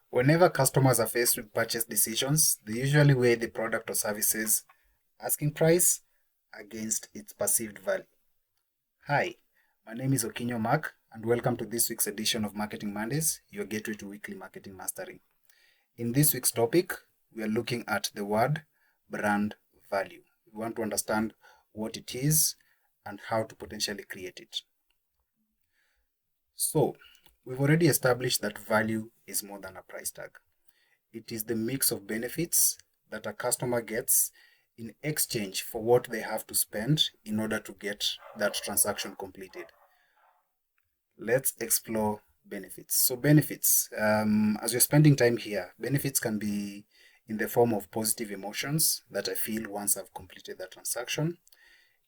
Whenever customers are faced with purchase decisions, they usually weigh the product or service's asking price against its perceived value. Hi, my name is Okinyo Mark, and welcome to this week's edition of Marketing Mondays, your gateway to weekly marketing mastery. In this week's topic, we are looking at the word brand value. We want to understand what it is and how to potentially create it. So, we've already established that value is more than a price tag. It is the mix of benefits that a customer gets in exchange for what they have to spend in order to get that transaction completed. Let's explore benefits. So, benefits, as you're spending time here, benefits can be in the form of positive emotions that I feel once I've completed the transaction.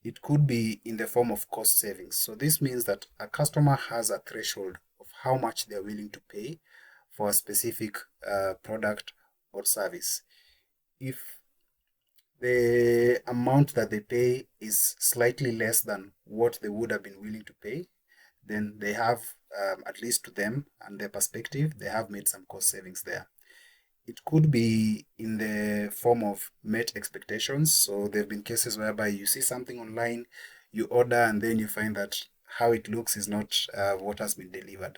It could be in the form of cost savings. So this means that a customer has a threshold of how much they're willing to pay for a specific product or service. If the amount that they pay is slightly less than what they would have been willing to pay, then they have, at least to them and their perspective, they have made some cost savings there. It could be in the form of met expectations. So there have been cases whereby you see something online, you order, and then you find that how it looks is not what has been delivered.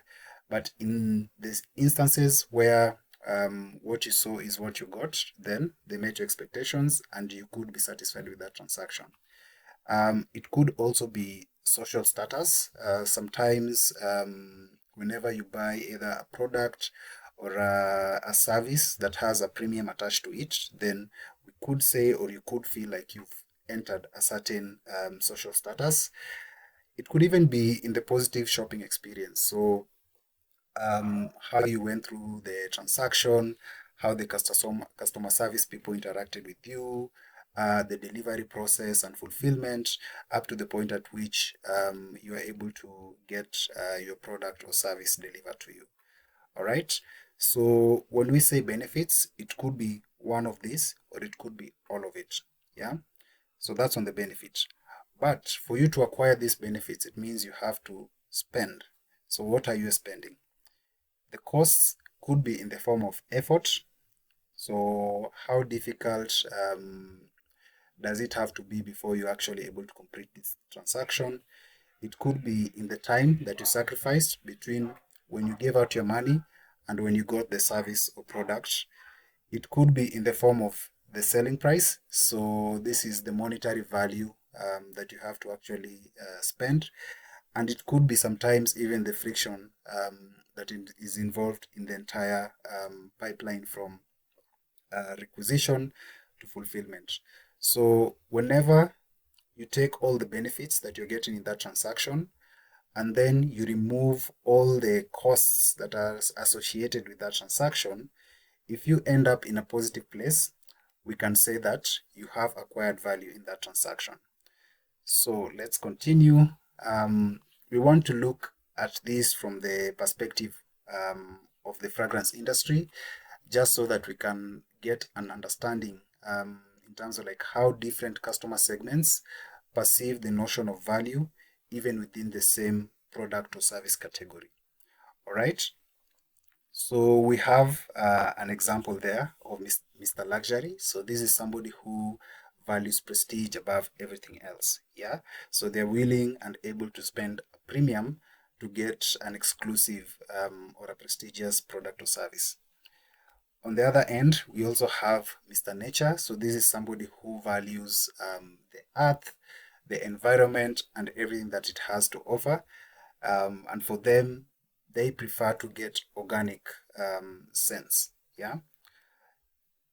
But in these instances where what you saw is what you got, then they met your expectations and you could be satisfied with that transaction. It could also be social status. Sometimes, whenever you buy either a product or a service that has a premium attached to it, then we could say, or you could feel like you've entered a certain social status. It could even be in the positive shopping experience. So, how you went through the transaction, how the customer service people interacted with you, the delivery process and fulfillment, up to the point at which you are able to get your product or service delivered to you. All right. So when we say benefits, it could be one of these or it could be all of it. Yeah. So that's on the benefit. But for you to acquire these benefits, it means you have to spend. So what are you spending? The costs could be in the form of effort. So how difficult does it have to be before you're actually able to complete this transaction? It could be in the time that you sacrificed between when you gave out your money and when you got the service or product. It could be in the form of the selling price. So this is the monetary value that you have to actually spend. And it could be sometimes even the friction that is involved in the entire pipeline from requisition to fulfillment. So whenever you take all the benefits that you're getting in that transaction, and then you remove all the costs that are associated with that transaction, if you end up in a positive place, we can say that you have acquired value in that transaction. So let's continue. We want to look at this from the perspective of the fragrance industry, just so that we can get an understanding in terms of like how different customer segments perceive the notion of value even within the same product or service category. All right. So we have an example there of Mr. Luxury. So this is somebody who values prestige above everything else. Yeah. So they're willing and able to spend a premium to get an exclusive or a prestigious product or service. On the other end, we also have Mr. Nature. So this is somebody who values the earth, the environment, and everything that it has to offer. And for them, they prefer to get organic scents. Yeah.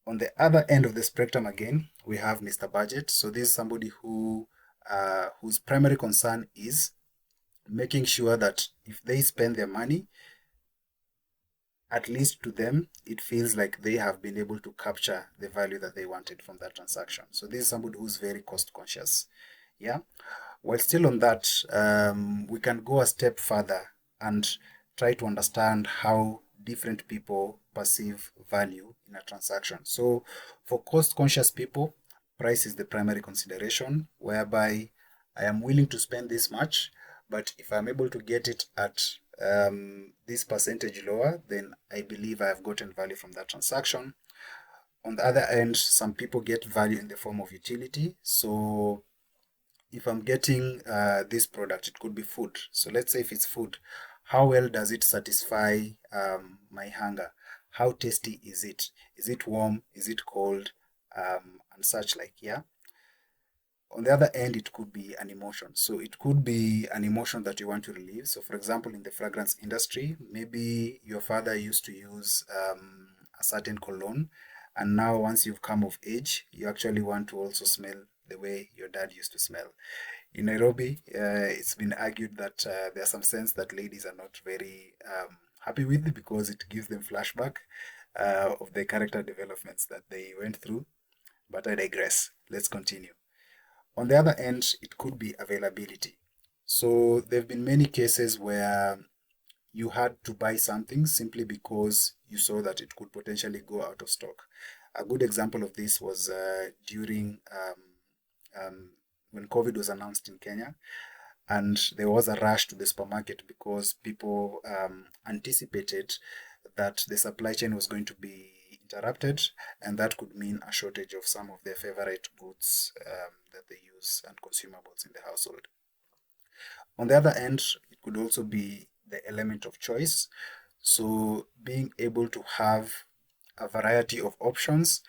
On the other end of the spectrum, again, we have Mr. Budget. So this is somebody whose primary concern is making sure that if they spend their money, at least to them, it feels like they have been able to capture the value that they wanted from that transaction. So this is somebody who's very cost conscious. Yeah. While still on that, we can go a step further and try to understand how different people perceive value in a transaction. So for cost conscious people, price is the primary consideration, whereby I am willing to spend this much, but if I'm able to get it at this percentage lower, then I believe I have gotten value from that transaction. On the other end, some people get value in the form of utility. So if I'm getting this product, it could be food. So let's say if it's food, how well does it satisfy my hunger? How tasty is it? Is it warm? Is it cold? And such like, yeah. On the other end, it could be an emotion. So it could be an emotion that you want to relieve. So for example, in the fragrance industry, maybe your father used to use a certain cologne, and now once you've come of age, you actually want to also smell the way your dad used to smell. In Nairobi, it's been argued that there are some scents that ladies are not very happy with because it gives them flashback of the character developments that they went through. But I digress. Let's continue. On the other end, it could be availability. So there have been many cases where you had to buy something simply because you saw that it could potentially go out of stock. A good example of this was during when COVID was announced in Kenya, and there was a rush to the supermarket because people anticipated that the supply chain was going to be interrupted, and that could mean a shortage of some of their favorite goods that they use and consumables in the household. On the other end, it could also be the element of choice. So being able to have a variety of options,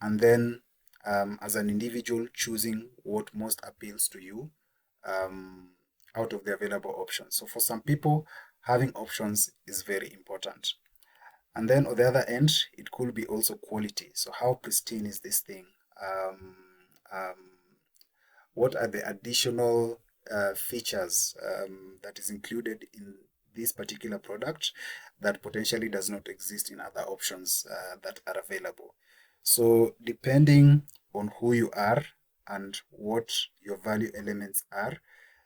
and then as an individual choosing what most appeals to you um, out of the available options. So for some people, having options is very important. And then on the other end, it could be also quality. So how pristine is this thing? Um, um, what are the additional features that is included in this particular product that potentially does not exist in other options that are available? So depending on who you are and what your value elements are,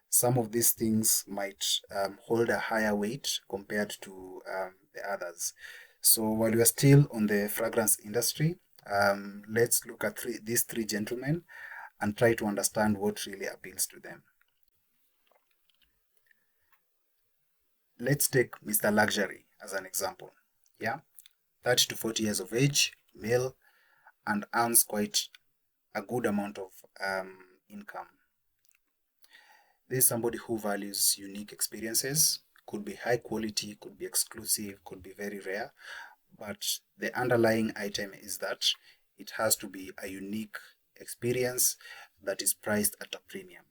some of these things might hold a higher weight compared to the others. So while we are still on the fragrance industry, let's look at these three gentlemen and try to understand what really appeals to them. Let's take Mr. Luxury as an example. Yeah, 30 to 40 years of age, male, and earns quite a good amount of income. This is somebody who values unique experiences, could be high quality, could be exclusive, could be very rare, but the underlying item is that it has to be a unique experience that is priced at a premium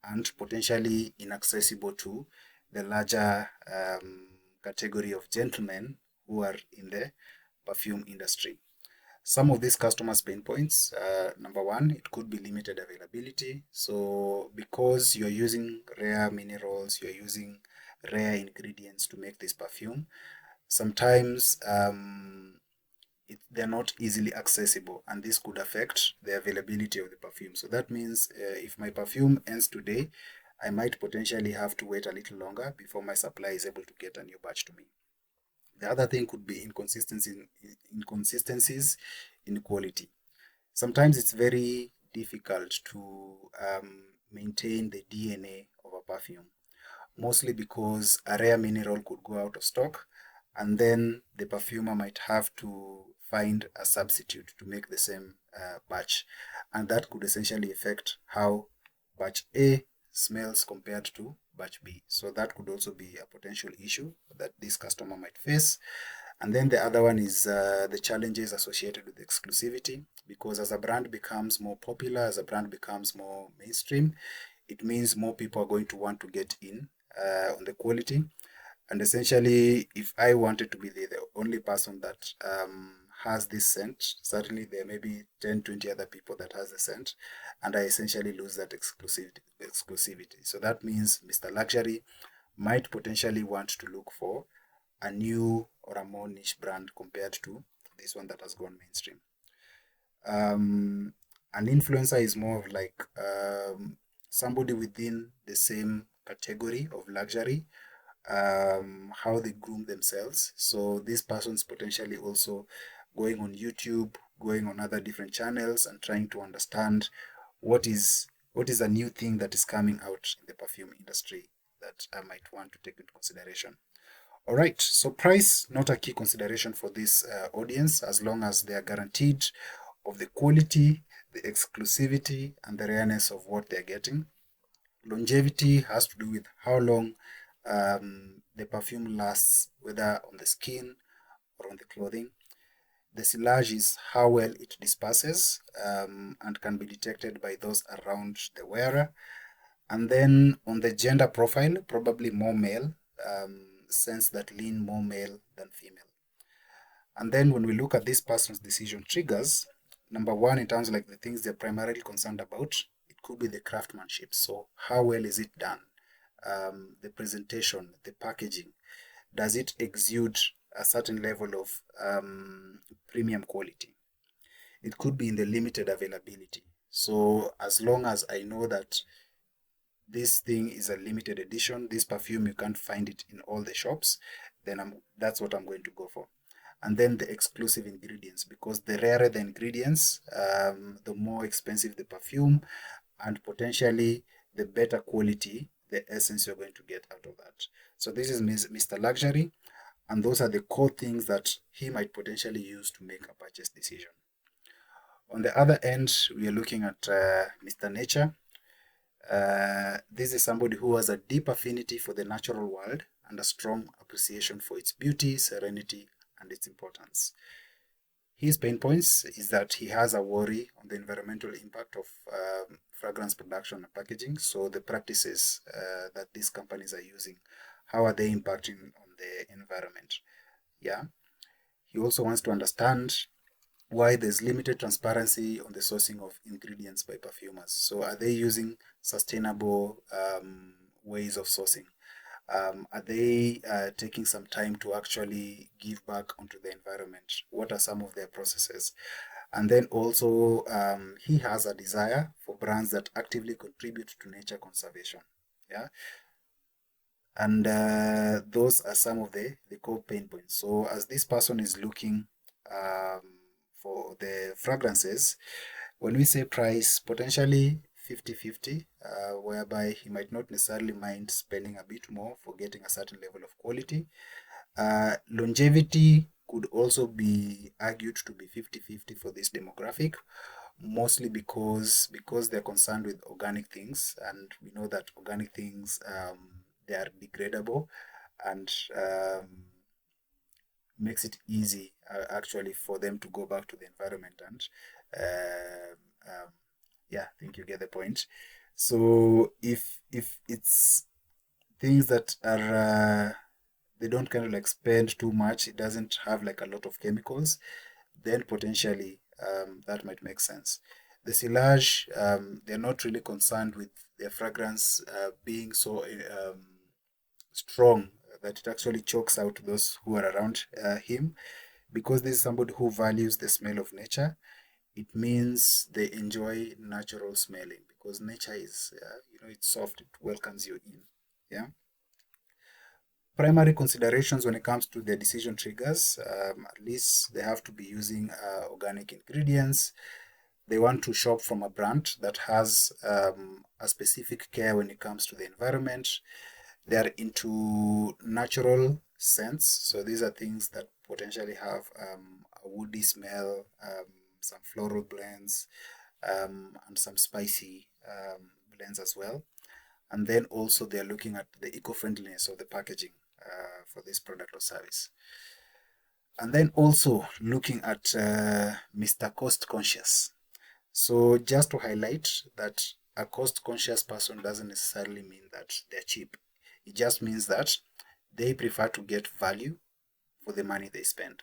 and potentially inaccessible to the larger category of gentlemen who are in the perfume industry. Some of these customers' pain points, number one, it could be limited availability. So because you're using rare minerals, you're using rare ingredients to make this perfume, sometimes they're not easily accessible, and this could affect the availability of the perfume. So that means if my perfume ends today, I might potentially have to wait a little longer before my supply is able to get a new batch to me. The other thing could be inconsistencies in quality. Sometimes it's very difficult to maintain the DNA of a perfume, mostly because a rare mineral could go out of stock, and then the perfumer might have to find a substitute to make the same batch, and that could essentially affect how batch A smells compared to batch B. So that could also be a potential issue that this customer might face. And then the other one is the challenges associated with exclusivity, because as a brand becomes more popular, as a brand becomes more mainstream, it means more people are going to want to get in on the quality. And essentially, if I wanted to be the only person that has this scent, certainly there may be 10, 20 other people that has the scent, and I essentially lose that exclusivity. So that means Mr. Luxury might potentially want to look for a new or a more niche brand compared to this one that has gone mainstream. An influencer is more of like somebody within the same category of luxury, how they groom themselves. So this person's potentially also going on YouTube, going on other different channels, and trying to understand what is a new thing that is coming out in the perfume industry that I might want to take into consideration. All right, so price not a key consideration for this audience, as long as they are guaranteed of the quality, the exclusivity, and the rareness of what they're getting. Longevity has to do with how long the perfume lasts, whether on the skin or on the clothing. The silage is how well it disperses and can be detected by those around the wearer. And then on the gender profile, probably more male, sense that lean more male than female. And then when we look at this person's decision triggers, number one, in terms of like the things they're primarily concerned about, it could be the craftsmanship. So how well is it done? The presentation, the packaging, does it exude a certain level of premium quality? It could be in the limited availability. So as long as I know that this thing is a limited edition, this perfume, you can't find it in all the shops, then that's what I'm going to go for. And then the exclusive ingredients, because the rarer the ingredients, the more expensive the perfume, and potentially the better quality, the essence you're going to get out of that. So this is Mr. Luxury, and those are the core things that he might potentially use to make a purchase decision. On the other end, we are looking at Mr. Nature. This is somebody who has a deep affinity for the natural world and a strong appreciation for its beauty, serenity, and its importance. His pain points is that he has a worry on the environmental impact of fragrance production and packaging. So the practices that these companies are using, how are they impacting on the environment? Yeah. He also wants to understand why there's limited transparency on the sourcing of ingredients by perfumers. So are they using sustainable ways of sourcing? Are they taking some time to actually give back onto the environment? What are some of their processes? And then also, he has a desire for brands that actively contribute to nature conservation. Yeah. And those are some of the core pain points. So as this person is looking for the fragrances, when we say price, potentially 50-50, whereby he might not necessarily mind spending a bit more for getting a certain level of quality. Longevity could also be argued to be 50-50 for this demographic, mostly because they're concerned with organic things, and we know that organic things, they are degradable, and makes it easy actually for them to go back to the environment. And yeah, I think you get the point. So if it's things that are they don't kind of like spend too much, it doesn't have like a lot of chemicals, then potentially that might make sense. The silage, they're not really concerned with their fragrance being so strong that it actually chokes out those who are around him, because this is somebody who values the smell of nature. It means they enjoy natural smelling, because nature is, it's soft, it welcomes you in. Yeah. Primary considerations when it comes to the decision triggers, at least they have to be using organic ingredients. They want to shop from a brand that has a specific care when it comes to the environment. They are into natural scents. So these are things that potentially have a woody smell, some floral blends, and some spicy blends as well. And then also they're looking at the eco-friendliness of the packaging for this product or service. And then also looking at Mr. Cost Conscious. So just to highlight that a cost conscious person doesn't necessarily mean that they're cheap. It just means that they prefer to get value for the money they spend.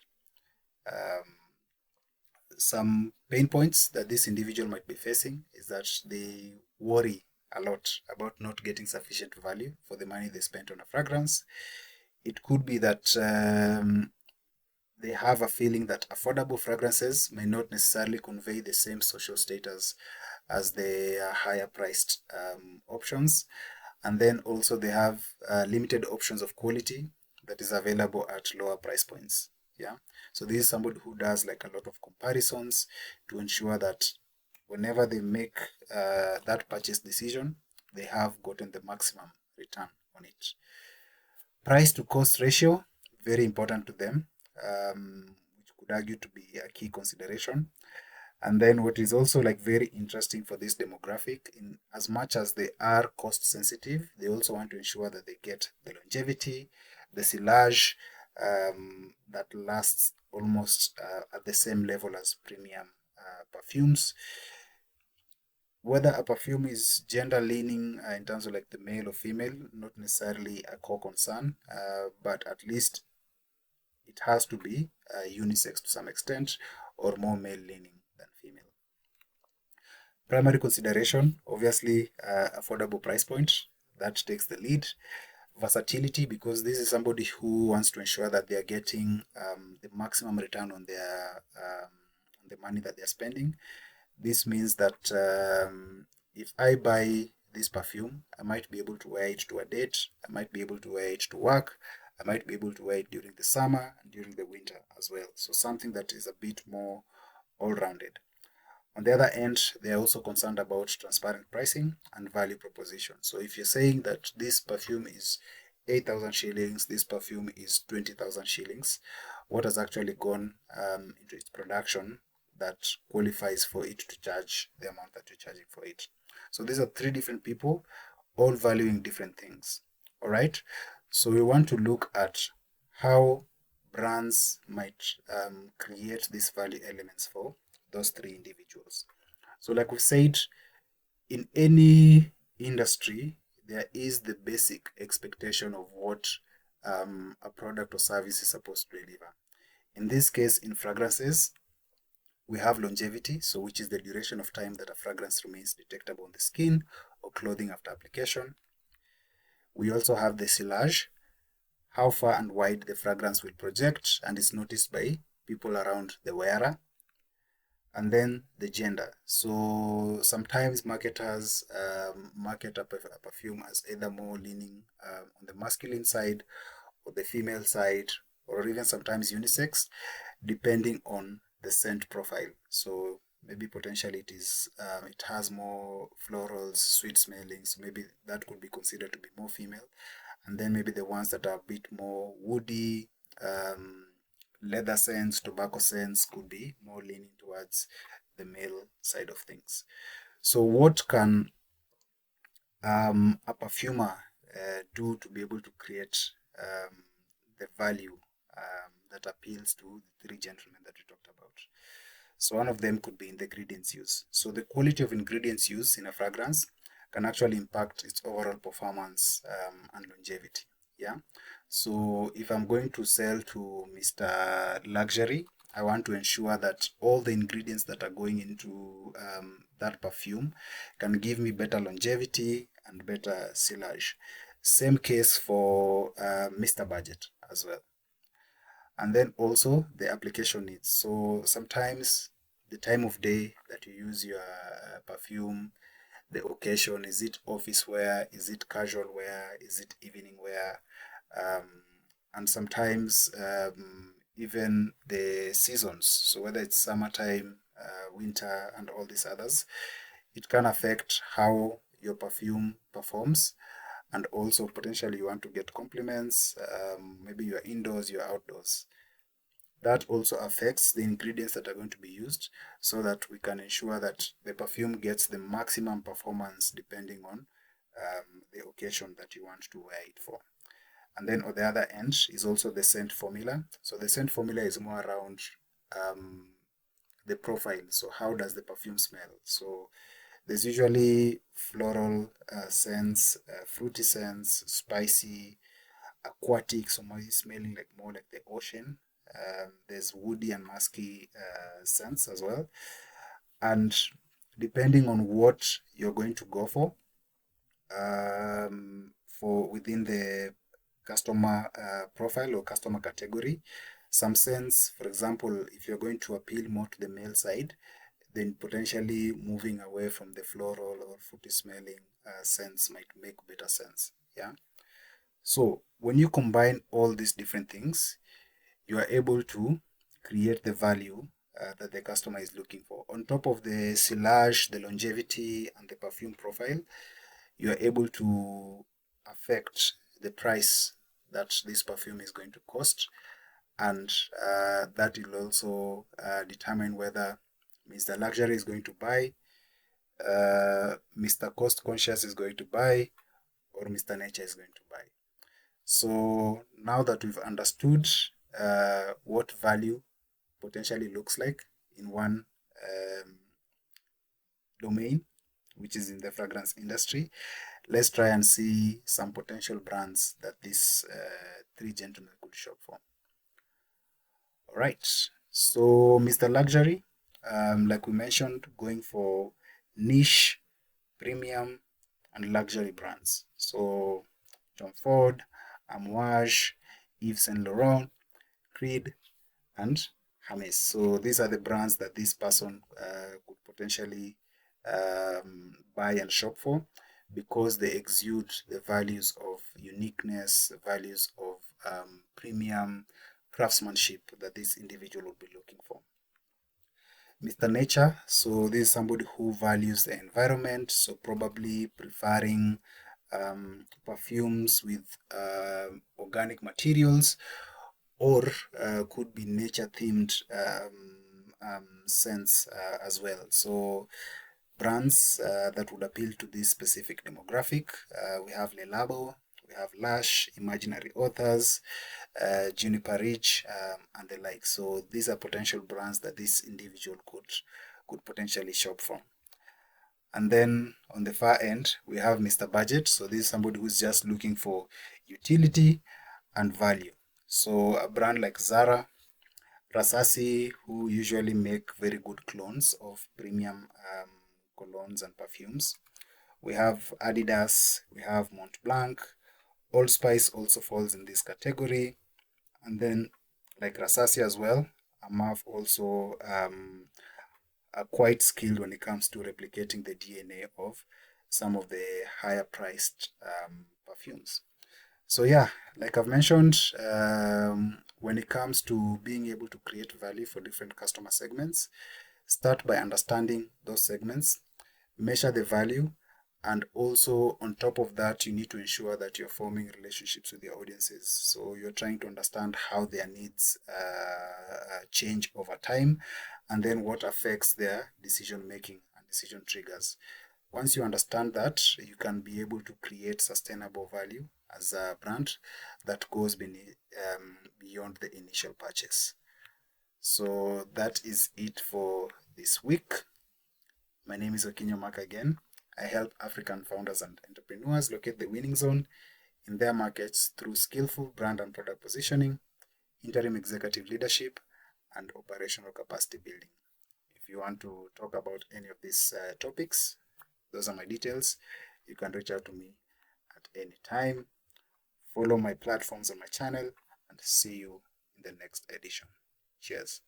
Some pain points that this individual might be facing is that they worry a lot about not getting sufficient value for the money they spent on a fragrance. It could be that they have a feeling that affordable fragrances may not necessarily convey the same social status as the higher priced options. And then also they have limited options of quality that is available at lower price points. Yeah. So this is somebody who does like a lot of comparisons to ensure that whenever they make that purchase decision, they have gotten the maximum return on it. Price to cost ratio. very important to them, which could argue to be a key consideration. And then what is also like very interesting for this demographic, in as much as they are cost sensitive, they also want to ensure that they get the longevity, the silage that lasts almost at the same level as premium perfumes. Whether a perfume is gender leaning in terms of like the male or female, not necessarily a core concern, but at least it has to be unisex to some extent, or more male leaning than female. Primary consideration, obviously, affordable price point, that takes the lead. Versatility, because this is somebody who wants to ensure that they are getting the maximum return on their on the money that they are spending. This means that if I buy this perfume, I might be able to wear it to a date, I might be able to wear it to work, I might be able to wear it during the summer and during the winter as well. So something that is a bit more all-rounded. On the other end, they are also concerned about transparent pricing and value proposition. So if you're saying that this perfume is 8,000 shillings, this perfume is 20,000 shillings, what has actually gone into its production that qualifies for it to charge the amount that you're charging for it? So these are three different people, all valuing different things. All right. So we want to look at how brands might create these value elements for those three individuals. So, like we said, in any industry, there is the basic expectation of what a product or service is supposed to deliver. In this case, in fragrances, we have longevity, so which is the duration of time that a fragrance remains detectable on the skin or clothing after application. We also have the silage, how far and wide the fragrance will project and is noticed by people around the wearer. And then the gender. So sometimes marketers market a perfume as either more leaning on the masculine side or the female side, or even sometimes unisex, depending on the scent profile. So maybe potentially it has more florals, sweet smelling. So maybe that could be considered to be more female. And then maybe the ones that are a bit more woody, leather scents, tobacco scents could be more leaning towards the male side of things. So what can a perfumer do to be able to create the value that appeals to the three gentlemen that we talked about? So one of them could be in the ingredients used. So the quality of ingredients used in a fragrance can actually impact its overall performance and longevity. Yeah. So if I'm going to sell to Mr. Luxury, I want to ensure that all the ingredients that are going into that perfume can give me better longevity and better silage. Same case for Mr. Budget as well. And then also the application needs. So sometimes the time of day that you use your perfume, the occasion, is it office wear, is it casual wear, is it evening wear, and sometimes even the seasons. So whether it's summertime, winter, and all these others, it can affect how your perfume performs. And also potentially you want to get compliments, maybe you're indoors, you're outdoors. That also affects the ingredients that are going to be used, so that we can ensure that the perfume gets the maximum performance depending on the occasion that you want to wear it for. And then on the other end is also the scent formula. So the scent formula is more around the profile. So how does the perfume smell? So there's usually floral scents, fruity scents, spicy, aquatic, so more smelling like more like the ocean. There's woody and musky scents as well. And depending on what you're going to go for within the customer profile or customer category, some scents, for example, if you're going to appeal more to the male side, then potentially moving away from the floral or fruity smelling scents might make better sense. Yeah. So when you combine all these different things, you are able to create the value that the customer is looking for. On top of the silage, the longevity, and the perfume profile, you are able to affect the price that this perfume is going to cost, and that will also determine whether Mr. Luxury is going to buy, Mr. Cost Conscious is going to buy, or Mr. Nature is going to buy. So now that we've understood what value potentially looks like in one domain, which is in the fragrance industry, let's try and see some potential brands that these three gentlemen could shop for. All right, so Mr. Luxury, like we mentioned, going for niche, premium, and luxury brands. So Tom Ford, Amouage, Yves Saint Laurent, Creed, and Hermes. So these are the brands that this person could potentially buy and shop for, because they exude the values of uniqueness, the values of premium craftsmanship that this individual would be looking for. Mr. Nature, so this is somebody who values the environment, so probably preferring perfumes with organic materials, or could be nature themed scents as well. So brands that would appeal to this specific demographic, we have Le Labo, we have Lush, Imaginary Authors, Juniper Ridge, and the like. So these are potential brands that this individual could potentially shop from. And then on the far end, we have Mr. Budget. So this is somebody who's just looking for utility and value. So a brand like Zara, Versace, who usually make very good clones of premium colognes and perfumes. We have Adidas, we have Montblanc, Old Spice also falls in this category. And then, like Versace as well, Amaf also are quite skilled when it comes to replicating the DNA of some of the higher priced perfumes. So yeah, like I've mentioned, when it comes to being able to create value for different customer segments, start by understanding those segments, measure the value, and also on top of that, you need to ensure that you're forming relationships with your audiences. So you're trying to understand how their needs change over time, and then what affects their decision making and decision triggers. Once you understand that, you can be able to create sustainable value as a brand that goes beyond the initial purchase. So that is it for this week. My name is Okinyo Mark again. I help African founders and entrepreneurs locate the winning zone in their markets through skillful brand and product positioning, interim executive leadership, and operational capacity building. If you want to talk about any of these topics, those are my details. You can reach out to me at any time. Follow my platforms on my channel, and see you in the next edition. Cheers.